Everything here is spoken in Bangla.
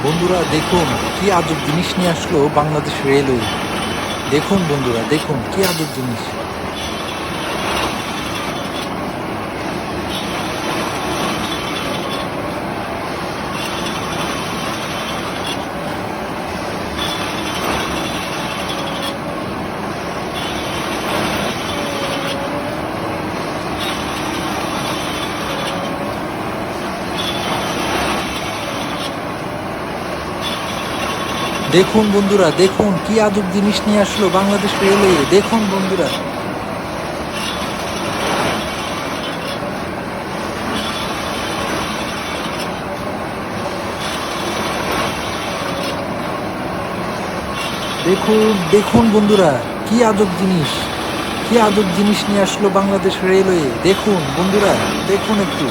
বন্ধুরা দেখুন কি আজব জিনিস নিয়ে আসলো বাংলাদেশ রেলওয়ে। দেখুন বন্ধুরা, দেখুন কি আজব জিনিস। দেখুন বন্ধুরা, দেখুন কি আজব জিনিস নিয়ে আসলো বাংলাদেশ রেলওয়ে। দেখুন বন্ধুরা, দেখুন দেখুন বন্ধুরা, কি আজব জিনিস, কি আজব জিনিস নিয়ে আসলো বাংলাদেশ রেলওয়ে। দেখুন বন্ধুরা, দেখুন একটু।